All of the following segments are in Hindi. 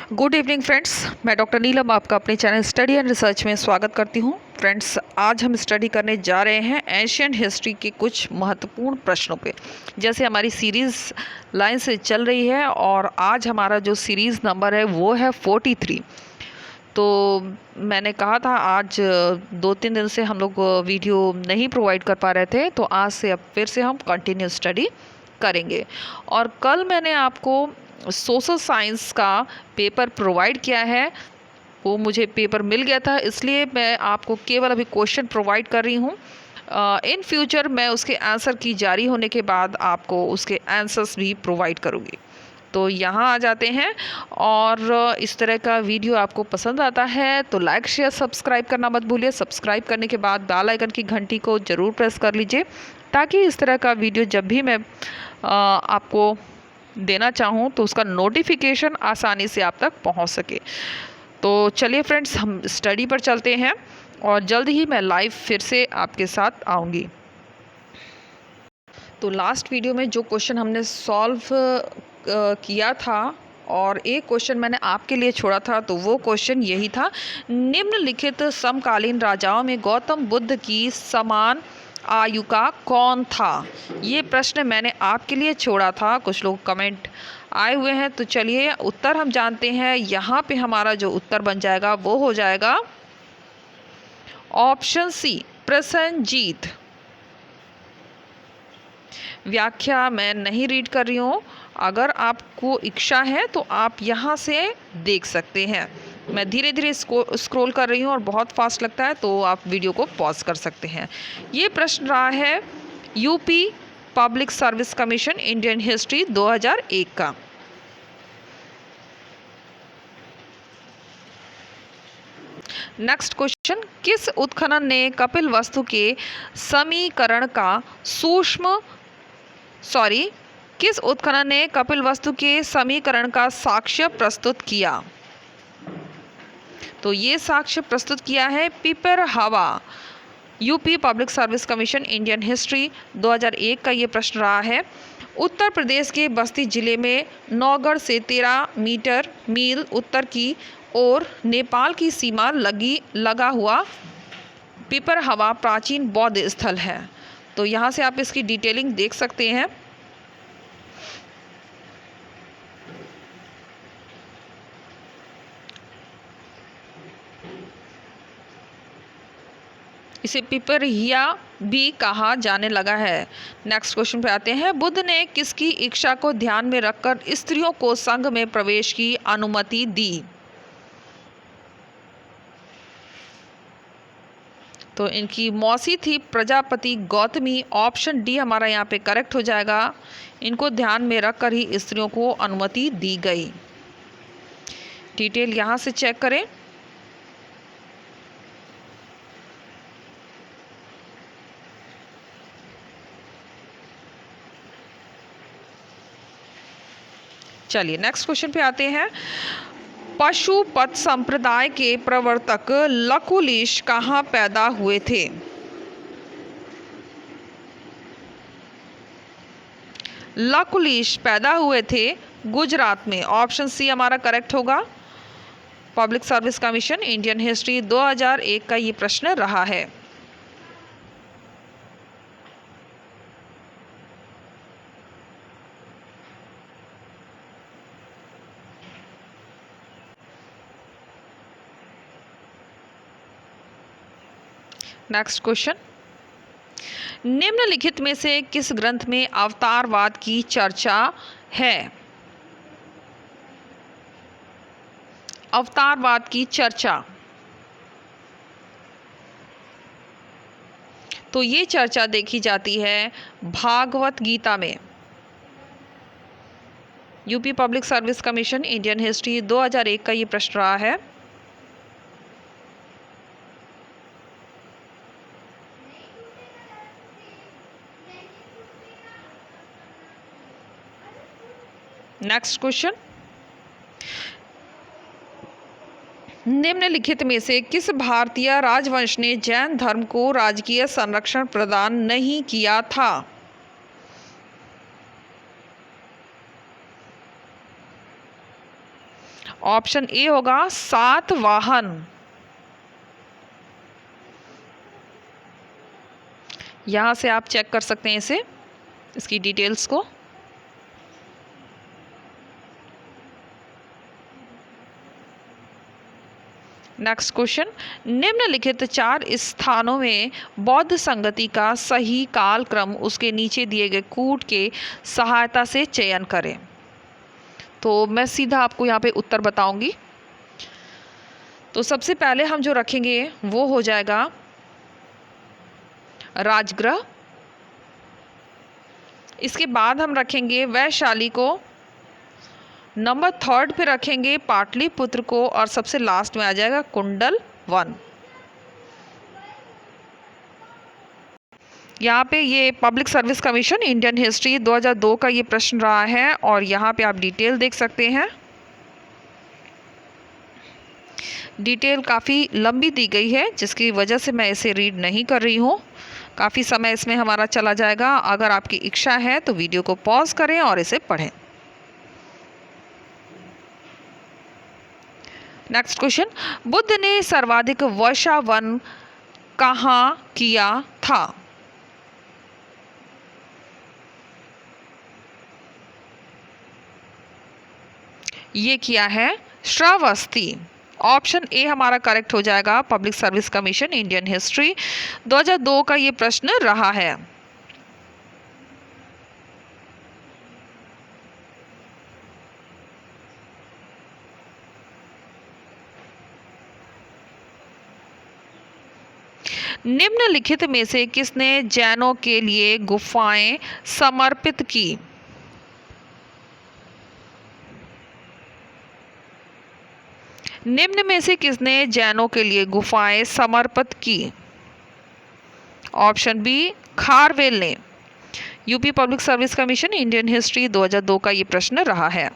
गुड इवनिंग फ्रेंड्स, मैं डॉक्टर नीलम आपका अपने चैनल स्टडी एंड रिसर्च में स्वागत करती हूं। फ्रेंड्स, आज हम स्टडी करने जा रहे हैं एशियन हिस्ट्री के कुछ महत्वपूर्ण प्रश्नों पे। जैसे हमारी सीरीज़ लाइन से चल रही है और आज हमारा जो सीरीज़ नंबर है वो है 43। तो मैंने कहा था आज 2-3 दिन से हम लोग वीडियो नहीं प्रोवाइड कर पा रहे थे, तो आज से अब फिर से हम कंटिन्यू स्टडी करेंगे। और कल मैंने आपको सोशल साइंस का पेपर प्रोवाइड किया है, वो मुझे पेपर मिल गया था, इसलिए मैं आपको केवल अभी क्वेश्चन प्रोवाइड कर रही हूँ। इन फ्यूचर मैं उसके आंसर की जारी होने के बाद आपको उसके आंसर्स भी प्रोवाइड करूँगी। तो यहाँ आ जाते हैं। और इस तरह का वीडियो आपको पसंद आता है तो लाइक शेयर सब्सक्राइब करना मत भूलिए। सब्सक्राइब करने के बाद बेल आइकन की घंटी को ज़रूर प्रेस कर लीजिए, ताकि इस तरह का वीडियो जब भी मैं आपको देना चाहूँ तो उसका नोटिफिकेशन आसानी से आप तक पहुँच सके। तो चलिए फ्रेंड्स, हम स्टडी पर चलते हैं और जल्द ही मैं लाइव फिर से आपके साथ आऊँगी। तो लास्ट वीडियो में जो क्वेश्चन हमने सॉल्व किया था और एक क्वेश्चन मैंने आपके लिए छोड़ा था, तो वो क्वेश्चन यही था, निम्नलिखित समकालीन राजाओं में गौतम बुद्ध की समान आयु का कौन था। ये प्रश्न मैंने आपके लिए छोड़ा था, कुछ लोग कमेंट आए हुए हैं। तो चलिए उत्तर हम जानते हैं। यहाँ पे हमारा जो उत्तर बन जाएगा वो हो जाएगा ऑप्शन सी, प्रसेनजीत। व्याख्या मैं नहीं रीड कर रही हूँ, अगर आपको इच्छा है तो आप यहाँ से देख सकते हैं। मैं धीरे धीरे स्क्रॉल कर रही हूँ और बहुत फास्ट लगता है, तो आप वीडियो को पॉज कर सकते हैं। ये प्रश्न रहा है UP public service commission Indian history 2001 का। नेक्स्ट क्वेश्चन, किस उत्खनन ने कपिलवस्तु के समीकरण का किस उत्खनन ने कपिलवस्तु के समीकरण का साक्ष्य प्रस्तुत किया। तो ये साक्ष्य प्रस्तुत किया है Piprahwa. UP public service commission Indian history 2001 का ये प्रश्न रहा है। उत्तर प्रदेश के बस्ती जिले में नौगढ़ से 13 मील उत्तर की ओर नेपाल की सीमा लगा हुआ पिपरहवा प्राचीन बौद्ध स्थल है। तो यहाँ से आप इसकी डिटेलिंग देख सकते हैं। इसे पिपरिया भी कहा जाने लगा है। नेक्स्ट क्वेश्चन पे आते हैं, बुद्ध ने किसकी इच्छा को ध्यान में रखकर स्त्रियों को संघ में प्रवेश की अनुमति दी। तो इनकी मौसी थी प्रजापति गौतमी। ऑप्शन डी हमारा यहाँ पे करेक्ट हो जाएगा। इनको ध्यान में रखकर ही स्त्रियों को अनुमति दी गई। डिटेल यहाँ से चेक करें। चलिए नेक्स्ट क्वेश्चन पे आते हैं। पशुपत संप्रदाय के प्रवर्तक लकुलिश कहाँ पैदा हुए थे। लकुलिश पैदा हुए थे गुजरात में। ऑप्शन सी हमारा करेक्ट होगा। Public service commission Indian history 2001 का ये प्रश्न रहा है। नेक्स्ट क्वेश्चन, निम्नलिखित में से किस ग्रंथ में अवतारवाद की चर्चा है। अवतारवाद की चर्चा, तो ये चर्चा देखी जाती है भागवत गीता में। UP public service commission Indian history 2001 का ये प्रश्न रहा है। नेक्स्ट क्वेश्चन, निम्नलिखित में से किस भारतीय राजवंश ने जैन धर्म को राजकीय संरक्षण प्रदान नहीं किया था। ऑप्शन ए होगा सातवाहन। यहाँ से आप चेक कर सकते हैं इसे, इसकी डिटेल्स को। नेक्स्ट क्वेश्चन, निम्नलिखित 4 स्थानों में बौद्ध संगति का सही काल क्रम उसके नीचे दिए गए कूट के सहायता से चयन करें। तो मैं सीधा आपको यहाँ पे उत्तर बताऊंगी। तो सबसे पहले हम जो रखेंगे वो हो जाएगा राजगृह। इसके बाद हम रखेंगे वैशाली को, नंबर 3 पे रखेंगे पाटलिपुत्र को, और सबसे लास्ट में आ जाएगा कुंडल 1। यहाँ पे ये public service commission Indian history 2002 का ये प्रश्न रहा है, और यहाँ पे आप डिटेल देख सकते हैं। डिटेल काफ़ी लंबी दी गई है, जिसकी वजह से मैं इसे रीड नहीं कर रही हूँ। काफ़ी समय इसमें हमारा चला जाएगा। अगर आपकी इच्छा है तो वीडियो को पॉज करें और इसे पढ़ें। नेक्स्ट क्वेश्चन, बुद्ध ने सर्वाधिक वर्षावन कहाँ किया था? ये किया है श्रावस्ती। ऑप्शन ए हमारा करेक्ट हो जाएगा। Public service commission Indian history 2002 का ये प्रश्न रहा है। निम्नलिखित में से किसने जैनों के लिए गुफाएं समर्पित की? निम्न में से किसने जैनों के लिए गुफाएं समर्पित की? ऑप्शन बी खारवेल ने। UP public service commission Indian history 2002 का ये प्रश्न रहा है।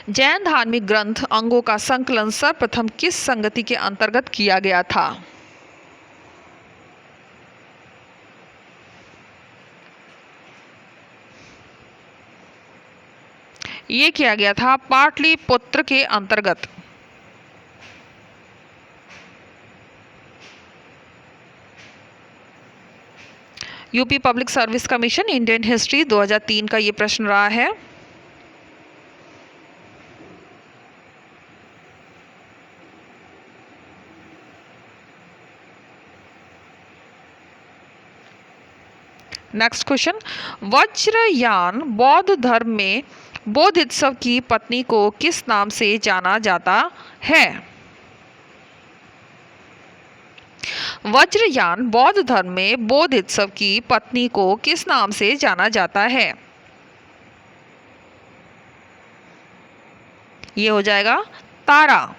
जैन धार्मिक ग्रंथ अंगों का संकलन सर्वप्रथम किस संगति के अंतर्गत किया गया था? ये किया गया था पाटलिपुत्र के अंतर्गत। UP public service commission Indian history 2003 का ये प्रश्न रहा है। नेक्स्ट क्वेश्चन, वज्रयान बौद्ध धर्म में बोधिसत्व की पत्नी को किस नाम से जाना जाता है? वज्रयान बौद्ध धर्म में बोधिसत्व की पत्नी को किस नाम से जाना जाता है? ये हो जाएगा तारा।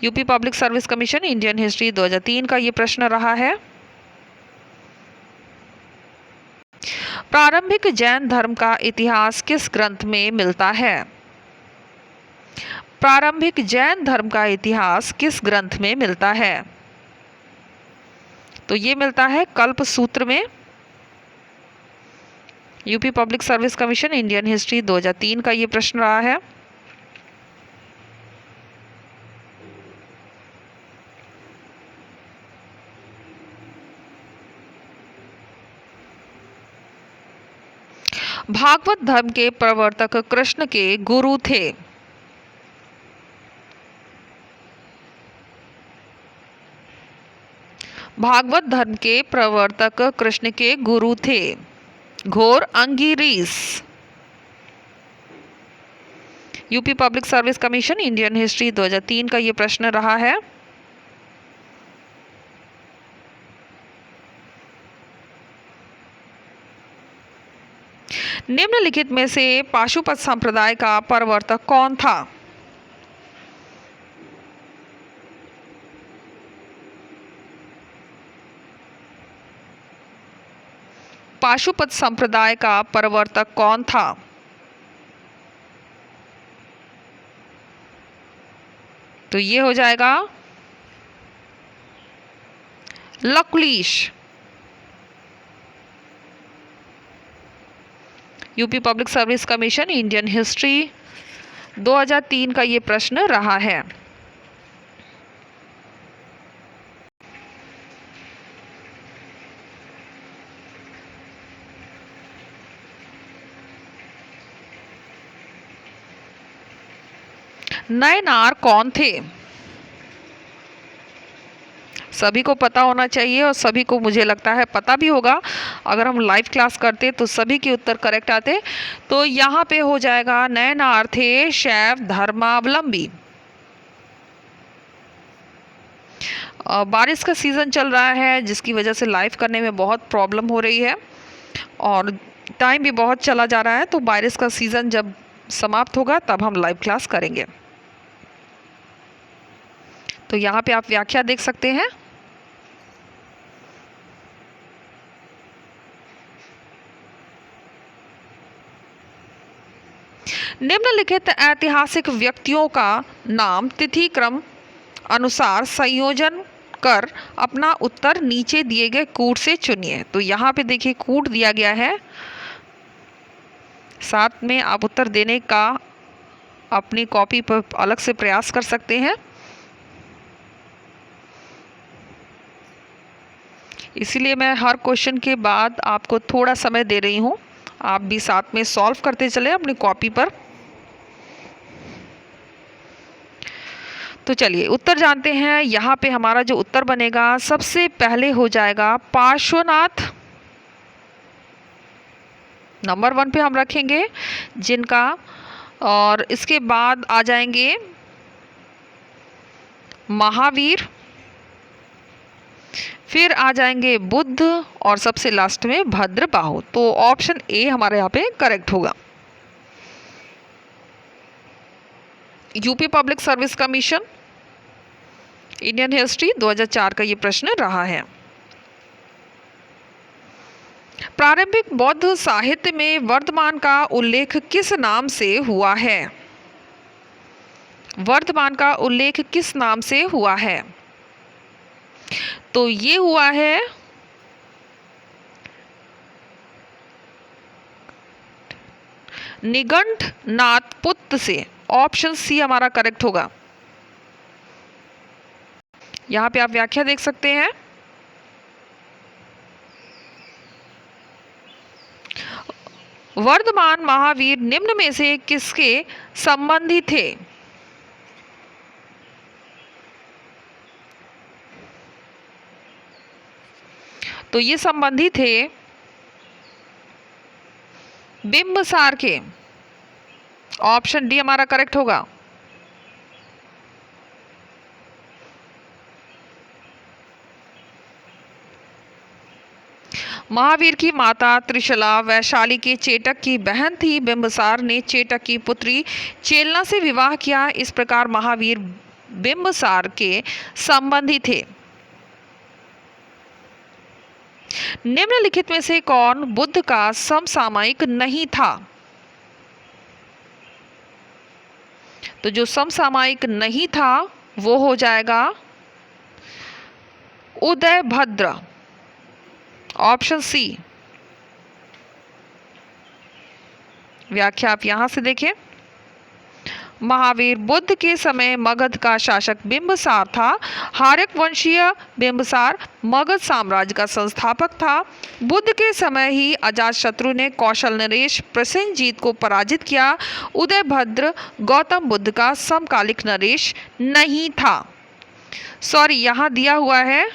UP public service commission Indian history 2003 का ये प्रश्न रहा है। प्रारंभिक जैन धर्म का इतिहास किस ग्रंथ में मिलता है? प्रारंभिक जैन धर्म का इतिहास किस ग्रंथ में मिलता है? तो ये मिलता है कल्पसूत्र में। UP public service commission Indian history 2003 का ये प्रश्न रहा है। भागवत धर्म के प्रवर्तक कृष्ण के गुरु थे। भागवत धर्म के प्रवर्तक कृष्ण के गुरु थे Ghor Angiris. UP public service commission Indian history 2003 का ये प्रश्न रहा है। निम्नलिखित में से पाशुपत संप्रदाय का प्रवर्तक कौन था? पाशुपत संप्रदाय का प्रवर्तक कौन था? तो ये हो जाएगा Lakulish. UP public service commission Indian history 2003 का ये प्रश्न रहा है। नयनार कौन थे? सभी को पता होना चाहिए और सभी को मुझे लगता है पता भी होगा। अगर हम लाइव क्लास करते तो सभी के उत्तर करेक्ट आते। तो यहाँ पे हो जाएगा नयनार थे शैव धर्मावलंबी। बारिश का सीज़न चल रहा है जिसकी वजह से लाइव करने में बहुत प्रॉब्लम हो रही है और टाइम भी बहुत चला जा रहा है। तो बारिश का सीज़न जब समाप्त होगा तब हम लाइव क्लास करेंगे। तो यहाँ पे आप व्याख्या देख सकते हैं। निम्नलिखित ऐतिहासिक व्यक्तियों का नाम तिथि क्रम अनुसार संयोजन कर अपना उत्तर नीचे दिए गए कूट से चुनिए। तो यहाँ पे देखिए कूट दिया गया है, साथ में आप उत्तर देने का अपनी कॉपी पर अलग से प्रयास कर सकते हैं। इसीलिए मैं हर क्वेश्चन के बाद आपको थोड़ा समय दे रही हूँ, आप भी साथ में सॉल्व करते चले अपनी कॉपी पर। तो चलिए उत्तर जानते हैं। यहाँ पे हमारा जो उत्तर बनेगा सबसे पहले हो जाएगा पार्श्वनाथ। नंबर 1 पे हम रखेंगे जिनका, और इसके बाद आ जाएंगे महावीर, फिर आ जाएंगे बुद्ध और सबसे लास्ट में भद्रबाहु। तो ऑप्शन ए हमारे यहाँ पे करेक्ट होगा। UP public service commission Indian history 2004 का ये प्रश्न रहा है। प्रारंभिक बौद्ध साहित्य में वर्धमान का उल्लेख किस नाम से हुआ है? वर्धमान का उल्लेख किस नाम से हुआ है? तो ये हुआ है निगंठनाथ पुत्र से। ऑप्शन सी हमारा करेक्ट होगा। यहाँ पे आप व्याख्या देख सकते हैं। वर्धमान महावीर निम्न में से किसके संबंधी थे? तो ये संबंधी थे बिंबसार के। ऑप्शन डी हमारा करेक्ट होगा। महावीर की माता त्रिशला वैशाली के चेटक की बहन थी। बिंबसार ने चेटक की पुत्री चेलना से विवाह किया। इस प्रकार महावीर बिंबसार के संबंधी थे। निम्नलिखित में से कौन बुद्ध का समसामयिक नहीं था? तो जो समसामयिक नहीं था वो हो जाएगा उदयभद्र। Option C. व्याख्या आप यहां से देखें। महावीर बुद्ध के समय मगध का शासक बिंबसार था। हार्यक वंशीय बिंबसार मगध साम्राज्य का संस्थापक था। बुद्ध के समय ही अजातशत्रु ने कौशल नरेश प्रसेनजीत को पराजित किया। उदयभद्र गौतम बुद्ध का समकालिक नरेश नहीं था। सॉरी, यहाँ दिया हुआ है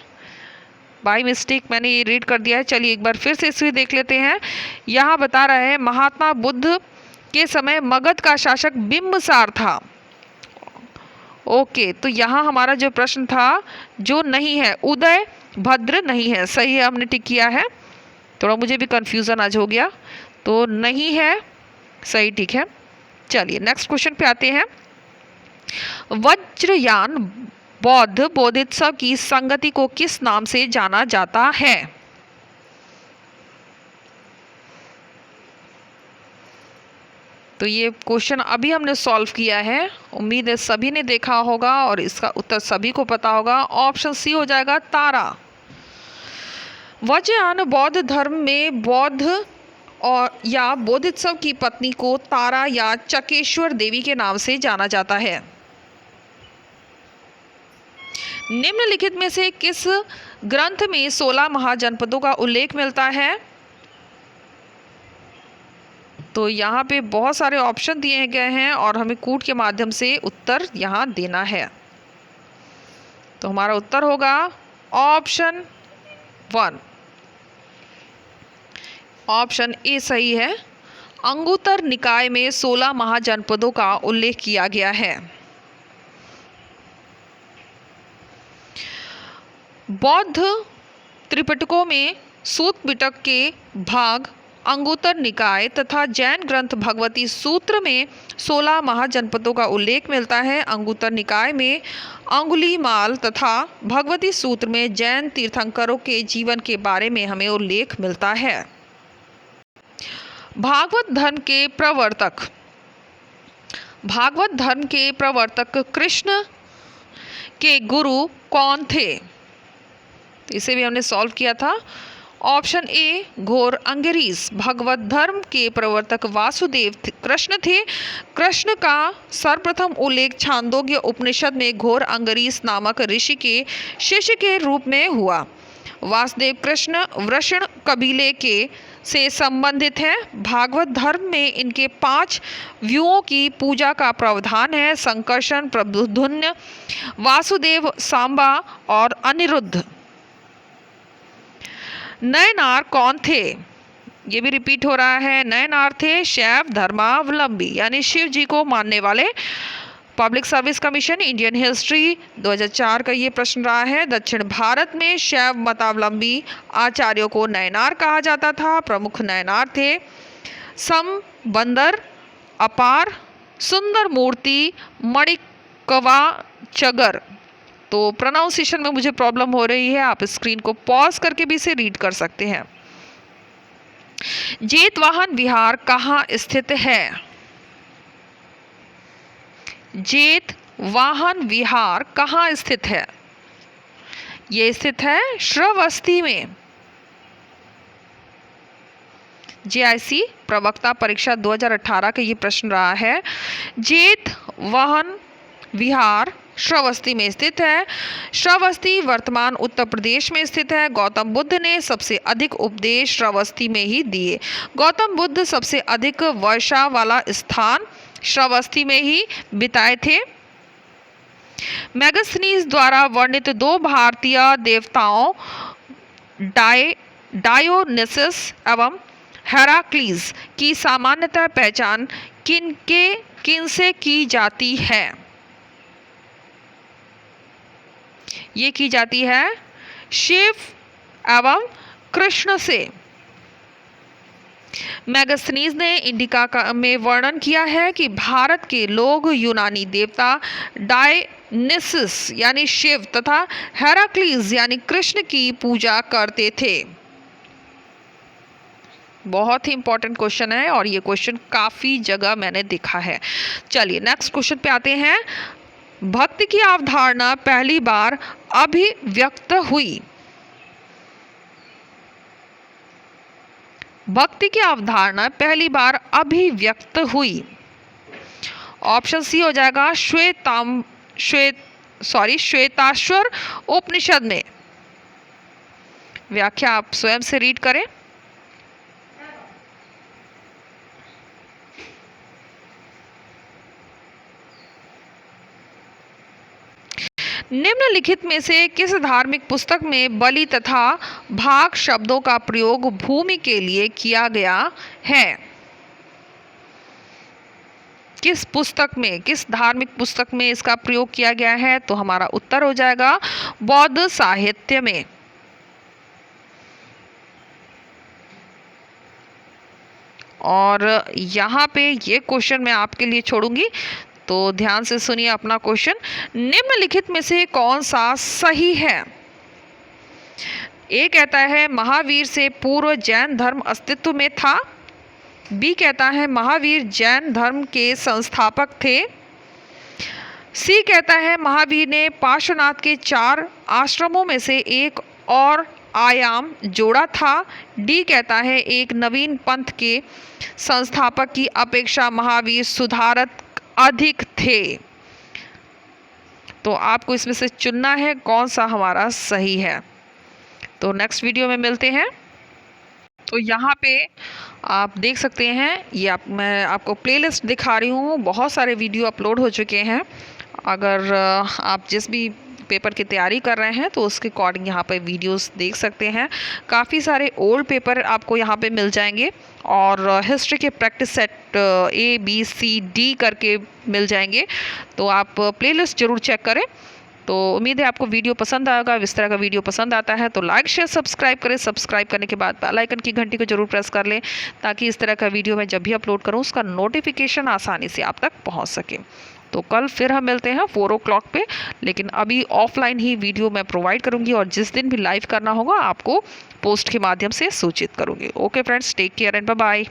बाय मिस्टेक, मैंने ये रीड कर दिया है। चलिए एक बार फिर से इसे देख लेते हैं। यहाँ बता रहा है महात्मा बुद्ध के समय मगध का शासक बिंबसार था। ओके, तो यहाँ हमारा जो प्रश्न था जो नहीं है, उदय भद्र नहीं है। सही है, हमने टिक किया है। थोड़ा मुझे भी कंफ्यूजन आज हो गया, तो नहीं है सही, ठीक है। चलिए नेक्स्ट क्वेश्चन पे आते हैं। वज्रयान बौद्ध बोधित्सव की संगति को किस नाम से जाना जाता है? तो ये क्वेश्चन अभी हमने सॉल्व किया है, उम्मीद है सभी ने देखा होगा और इसका उत्तर सभी को पता होगा। ऑप्शन सी हो जाएगा तारा। वज्रयान बौद्ध धर्म में बौद्ध और या बोधिसत्व की पत्नी को तारा या चकेश्वर देवी के नाम से जाना जाता है। निम्नलिखित में से किस ग्रंथ में 16 महाजनपदों का उल्लेख मिलता है? तो यहाँ पे बहुत सारे ऑप्शन दिए गए हैं और हमें कूट के माध्यम से उत्तर यहाँ देना है। तो हमारा उत्तर होगा ऑप्शन 1, ऑप्शन ए सही है। अंगुत्तर निकाय में 16 महाजनपदों का उल्लेख किया गया है। बौद्ध त्रिपिटकों में सूत पिटक के भाग अंगुत्तर निकाय तथा जैन ग्रंथ भगवती सूत्र में 16 महाजनपदों का उल्लेख मिलता है। अंगुत्तर निकाय में अंगुलीमाल तथा भगवती सूत्र में जैन तीर्थंकरों के जीवन के बारे में हमें उल्लेख मिलता है। भागवत धर्म के प्रवर्तक कृष्ण के गुरु कौन थे? इसे भी हमने सॉल्व किया था। ऑप्शन ए घोर अंगरीज। भगवत धर्म के प्रवर्तक वासुदेव कृष्ण थे। कृष्ण का सर्वप्रथम उल्लेख छांदोग्य उपनिषद में घोर अंगरीज नामक ऋषि के शिष्य के रूप में हुआ। वासुदेव कृष्ण वृषण कबीले के से संबंधित है। भागवत धर्म में इनके 5 व्यूहों की पूजा का प्रावधान है: संकर्षण, प्रबुद्धुन्य, वासुदेव, सांबा और अनिरुद्ध। नयनार कौन थे? ये भी रिपीट हो रहा है। नयनार थे शैव धर्मावलंबी यानी शिव जी को मानने वाले। Public service commission Indian history 2004 का ये प्रश्न रहा है। दक्षिण भारत में शैव मतावलंबी आचार्यों को नयनार कहा जाता था। प्रमुख नयनार थे समबंदर, अपार, सुंदर मूर्ति, मणिकवा चगर। तो प्रोनाउंसिएशन में मुझे प्रॉब्लम हो रही है, आप स्क्रीन को पॉज करके भी इसे रीड कर सकते हैं। जेतवाहन विहार कहाँ स्थित है? जेतवाहन विहार कहाँ स्थित है? ये स्थित है श्रावस्ती में। JIC प्रवक्ता परीक्षा 2018 का ये प्रश्न रहा है। जेतवाहन विहार श्रावस्ती में स्थित है। श्रावस्ती वर्तमान उत्तर प्रदेश में स्थित है। गौतम बुद्ध ने सबसे अधिक उपदेश श्रावस्ती में ही दिए। गौतम बुद्ध सबसे अधिक वर्षा वाला स्थान श्रावस्ती में ही बिताए थे। मैगस्थनीज द्वारा वर्णित 2 भारतीय देवताओं डायोनिसस एवं हेराक्लीज की सामान्यतः पहचान किनसे की जाती है? ये की जाती है शिव एवं कृष्ण से। मैगस्थनीज ने इंडिका में वर्णन किया है कि भारत के लोग यूनानी देवता डायनिसिस यानी शिव तथा हेराक्लीज यानी कृष्ण की पूजा करते थे। बहुत ही इंपॉर्टेंट क्वेश्चन है और ये क्वेश्चन काफ़ी जगह मैंने देखा है। चलिए नेक्स्ट क्वेश्चन पे आते हैं। भक्ति की अवधारणा पहली बार अभिव्यक्त हुई। भक्ति की अवधारणा पहली बार अभिव्यक्त हुई। ऑप्शन सी हो जाएगा श्वेताश्वर उपनिषद में। व्याख्या आप स्वयं से रीड करें। निम्नलिखित में से किस धार्मिक पुस्तक में बलि तथा भाग शब्दों का प्रयोग भूमि के लिए किया गया है? किस पुस्तक में, किस धार्मिक पुस्तक में इसका प्रयोग किया गया है? तो हमारा उत्तर हो जाएगा बौद्ध साहित्य में। और यहाँ पे ये क्वेश्चन मैं आपके लिए छोड़ूंगी, तो ध्यान से सुनिए अपना क्वेश्चन। निम्नलिखित में से कौन सा सही है? ए कहता है महावीर से पूर्व जैन धर्म अस्तित्व में था। बी कहता है महावीर जैन धर्म के संस्थापक थे। सी कहता है महावीर ने पार्श्वनाथ के 4 आश्रमों में से एक और आयाम जोड़ा था। डी कहता है एक नवीन पंथ के संस्थापक की अपेक्षा महावीर सुधारक अधिक थे। तो आपको इसमें से चुनना है कौन सा हमारा सही है। तो नेक्स्ट वीडियो में मिलते हैं। तो यहाँ पे आप देख सकते हैं, ये मैं आपको प्लेलिस्ट दिखा रही हूँ। बहुत सारे वीडियो अपलोड हो चुके हैं। अगर आप जिस भी पेपर की तैयारी कर रहे हैं तो उसके अकॉर्डिंग यहाँ पे वीडियोस देख सकते हैं। काफ़ी सारे ओल्ड पेपर आपको यहाँ पे मिल जाएंगे और हिस्ट्री के प्रैक्टिस सेट ABCD करके मिल जाएंगे। तो आप प्लेलिस्ट ज़रूर चेक करें। तो उम्मीद है आपको वीडियो पसंद आएगा। इस तरह का वीडियो पसंद आता है तो लाइक शेयर सब्सक्राइब करें। सब्सक्राइब करने के बाद बेल आइकन की घंटी को जरूर प्रेस कर लें ताकि इस तरह का वीडियो मैं जब भी अपलोड करूं उसका नोटिफिकेशन आसानी से आप तक पहुंच सके। तो कल फिर हम मिलते हैं 4 o'clock पे, लेकिन अभी ऑफलाइन ही वीडियो मैं प्रोवाइड करूंगी और जिस दिन भी लाइव करना होगा आपको पोस्ट के माध्यम से सूचित करूंगी। Okay friends, take care and bye bye.